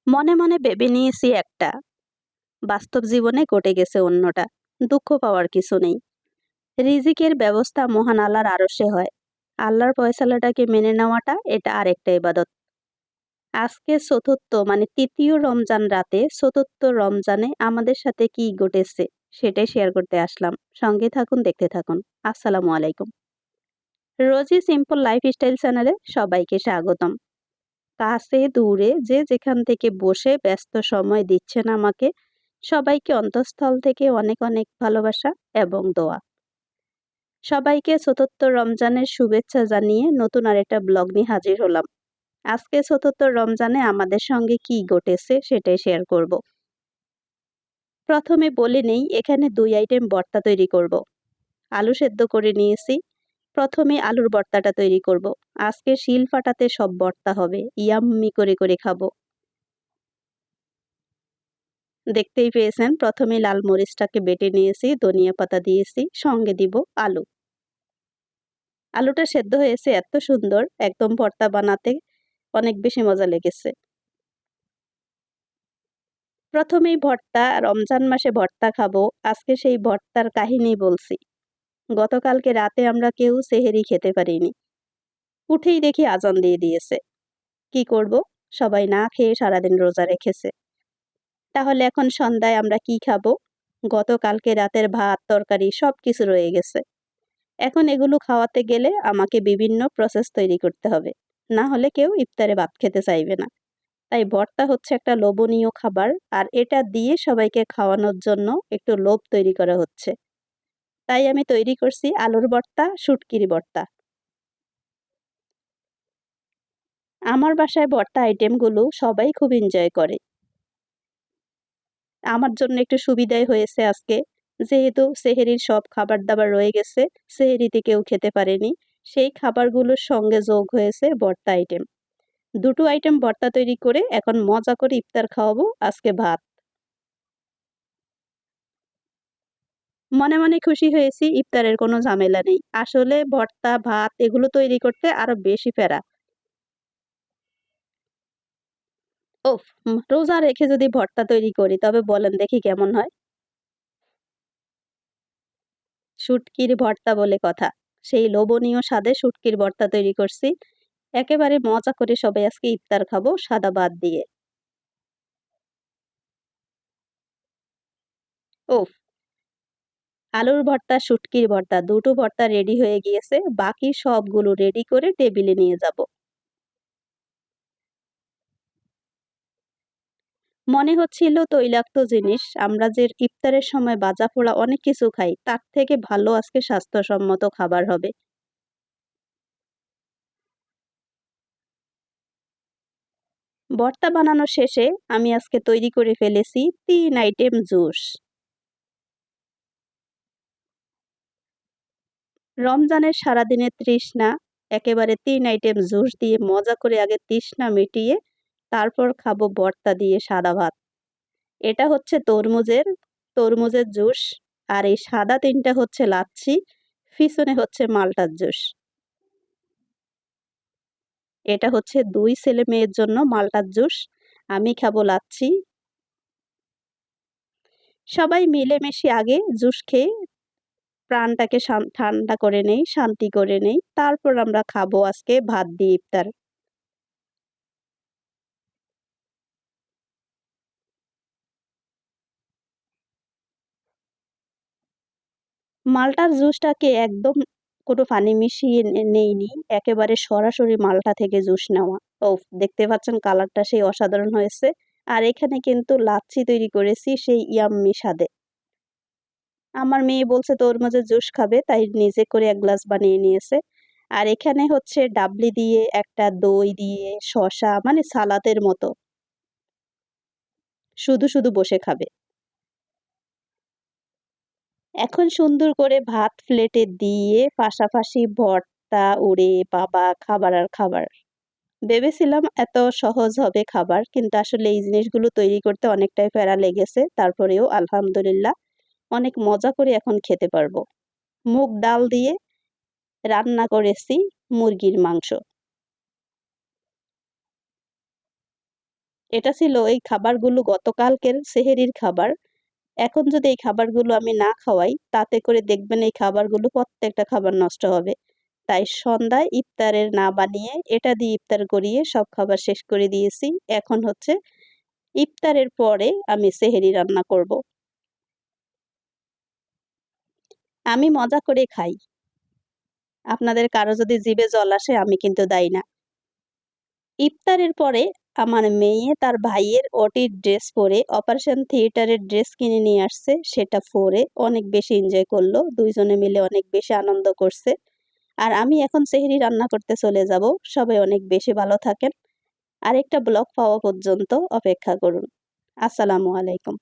মনে মনে ভেবে নিয়েছি একটা, বাস্তব জীবনে ঘটে গেছে অন্যটা। দুঃখ পাওয়ার কিছু নেই। রিজিকের ব্যবস্থা মহান আল্লাহর আরশে হয়। আল্লাহর ফয়সালাটাকে মেনে নেওয়াটা এটা আরেকটা ইবাদত। আজকে চতুর্থ মানে তৃতীয় রমজান রাতে চতুর্থ রমজানে আমাদের সাথে কি ঘটেছে সেটাই শেয়ার করতে আসলাম। সঙ্গে থাকুন, দেখতে থাকুন। আসসালামু আলাইকুম। রোজি সিম্পল লাইফস্টাইল চ্যানেলে সবাইকে স্বাগতম। কাছে দূরে যে যেখান থেকে বসে ব্যস্ত সময় দিচ্ছেন আমাকে, সবাইকে অন্তঃস্থল থেকে অনেক অনেক ভালোবাসা এবং দোয়া। সবাইকে চতুর্থ রমজানের শুভেচ্ছা জানিয়ে নতুন আরেকটা ব্লগ নিয়ে হাজির হলাম। আজকে চতুর্থ রমজানে আমাদের সঙ্গে কি ঘটেছে সেটাই শেয়ার করব। প্রথমে বলে নেই, এখানে 2 আইটেম ভর্তা তৈরি করব। আলু সেদ্ধ করে নিয়েছি। প্রথমে আলুর ভর্তাটা তৈরি করব। আজকে শিল ফাটাতে সব ভর্তা হবে, ইয়াম্মি করে করে খাবো। দেখতেই পেয়েছেন, প্রথমে লাল মরিচটাকে বেটে নিয়েছি, ধনিয়া পাতা দিয়েছি, সঙ্গে দিব আলু। আলুটা সেদ্ধ হয়েছে এত সুন্দর, একদম ভর্তা বানাতে অনেক বেশি মজা লেগেছে। প্রথমেই ভর্তা, রমজান মাসে ভর্তা খাবো, আজকে সেই ভর্তার কাহিনী বলছি। গতকালকে রাতে আমরা কেউ সেহেরি খেতে পারিনি। উঠেই দেখি আজান দিয়ে দিয়েছে। কি করব? সবাই না খেয়ে সারাদিন রোজা রেখেছে। তাহলে এখন সন্ধ্যায় আমরা কি খাবো? গতকালকে রাতের ভাত তরকারি সবকিছু রয়ে গেছে। এখন এগুলো খাওয়াতে গেলে আমাকে বিভিন্ন প্রসেস তৈরি করতে হবে। না হলে কেউ ইফতারে ভাত খেতে চাইবে না। তাই ভর্তা হচ্ছে একটা লোভনীয় খাবার, আর এটা দিয়ে সবাইকে খাওয়ানোর জন্য একটু লোভ তৈরি করা হচ্ছে। তাই আমি তৈরি করছি আলুর ভর্তা, শুটকির ভর্তা। আমার বাসায় ভর্তা আইটেমগুলো সবাই খুব এনজয় করে। আমার জন্য একটু সুবিধাই হয়েছে আজকে। যেহেতু সেহরির সব খাবার-দাবার রয়ে গেছে, সেহরিতে কেউ খেতে পারেনি। সেই খাবারগুলোর সঙ্গে যোগ হয়েছে ভর্তা আইটেম। দুটো আইটেম ভর্তা তৈরি করে এখন মজা করে ইফতার খাওয়াবো, আজকে ভাত। মনে মনে খুশি হয়েছি, ইফতারের কোনো ঝামেলা নেই। আসলে ভর্তা, ভাত এগুলো তৈরি করতে আরো বেশি প্যারা। ওফ! রোজা রেখে যদি ভর্তা তৈরি করি তবে বলেন দেখি কেমন হয়? শুটকির ভর্তা বলে কথা। সেই লোভনীয় স্বাদে শুটকির ভর্তা তৈরি করছি। একেবারে মজা করে সবাই আজকে ইফতার খাবো সাদা ভাত দিয়ে। উফ! আলুর ভর্তা, শুটকির ভর্তা, দুটো ভর্তা রেডি হয়ে গিয়েছে। বাকি সবগুলো রেডি করে টেবিলে নিয়ে যাব। মনে হচ্ছিল তৈলাক্ত জিনিস, আমরা যে ইফতারের সময় ভাজা-পোড়া অনেক কিছু খাই, তার থেকে ভালো আজকে স্বাস্থ্যসম্মত খাবার হবে। ভর্তা বানানো শেষে আমি আজকে তৈরি করে ফেলেছি ৩ আইটেম জুস। রমজানের সারাদিনের তৃষ্ণা একেবারে ৩ আইটেম জুস দিয়ে মজা করে আগে তৃষ্ণা মিটিয়ে তারপর খাবো ভর্তা দিয়ে সাদা ভাত। এটা হচ্ছে তরমুজের জুস, আর এই সাদা ৩ টা হচ্ছে লাচ্ছি, পিছনে হচ্ছে মাল্টার জুস। এটা হচ্ছে ২ ছেলে-মেয়ের জন্য মাল্টার জুস, আমি খাবো লাচ্ছি। সবাই মিলেমিশে আগে জুস খেয়ে প্রাণটাকে ঠান্ডা করে নেই, শান্তি করে নেই। তারপর আমরা খাবো আজকে ভাত দিয়ে ইফতার। মাল্টার জুসটাকে একদম কোনো পানি মিশিয়ে নেইনি। একেবারে সরাসরি মাল্টা থেকে জুস নেওয়া। ওফ! দেখতে পাচ্ছেন কালারটা সেই অসাধারণ হয়েছে। আর এখানে কিন্তু লাচ্ছি তৈরি করেছি সেই ইয়াম্মি স্বাদে। আমার মেয়ে বলছে তরমুজের জুস খাবে, তাই নিজে করে ১ গ্লাস বানিয়ে নিয়েছে। আর এখানে হচ্ছে ডাবলি দিয়ে, একটা দই দিয়ে, শসা মানে সালাদের মতো। শুধু বসে খাবে। এখন সুন্দর করে ভাত প্লেটে দিয়ে পাশাপাশি ভর্তা, ওরে বাবা! খাবার আর খাবার। ভেবেছিলাম এত সহজ হবে খাবার, কিন্তু আসলে এই জিনিসগুলো তৈরি করতে অনেকটাই প্যারা লেগেছে। তারপরেও আলহামদুলিল্লাহ অনেক মজা করে এখন খেতে পারবো। মুগ ডাল দিয়ে রান্না করেছি মুরগির মাংস। এটা ছিল এই খাবারগুলো গতকালকের সেহেরির খাবার। এখন যদি এই খাবারগুলো আমি না খাওয়াই, তাতে করে দেখবেন এই খাবারগুলো প্রত্যেকটা খাবার নষ্ট হবে। তাই সন্ধ্যায় ইফতারের না বানিয়ে এটা দিয়ে ইফতার করিয়ে সব খাবার শেষ করে দিয়েছি। এখন হচ্ছে ইফতারের পরে আমি সেহেরি রান্না করব। আমি মজা করে খাই। আপনাদের কারো যদি জিভে জল আসে আমি কিন্তু দায়ী না। ইফতারের পরে আমার মেয়ে তার ভাইয়ের ওটির ড্রেস পরে অপারেশন থিয়েটারের ড্রেস কিনে নিয়ে আসছে, সেটা পরে অনেক বেশি এনজয় করলো। দুইজনে মিলে অনেক বেশি আনন্দ করছে। আর আমি এখন সেহরি রান্না করতে চলে যাব। সবাই অনেক বেশি ভালো থাকেন। আরেকটা ব্লগ পাওয়া পর্যন্ত অপেক্ষা করুন। আসসালামু আলাইকুম।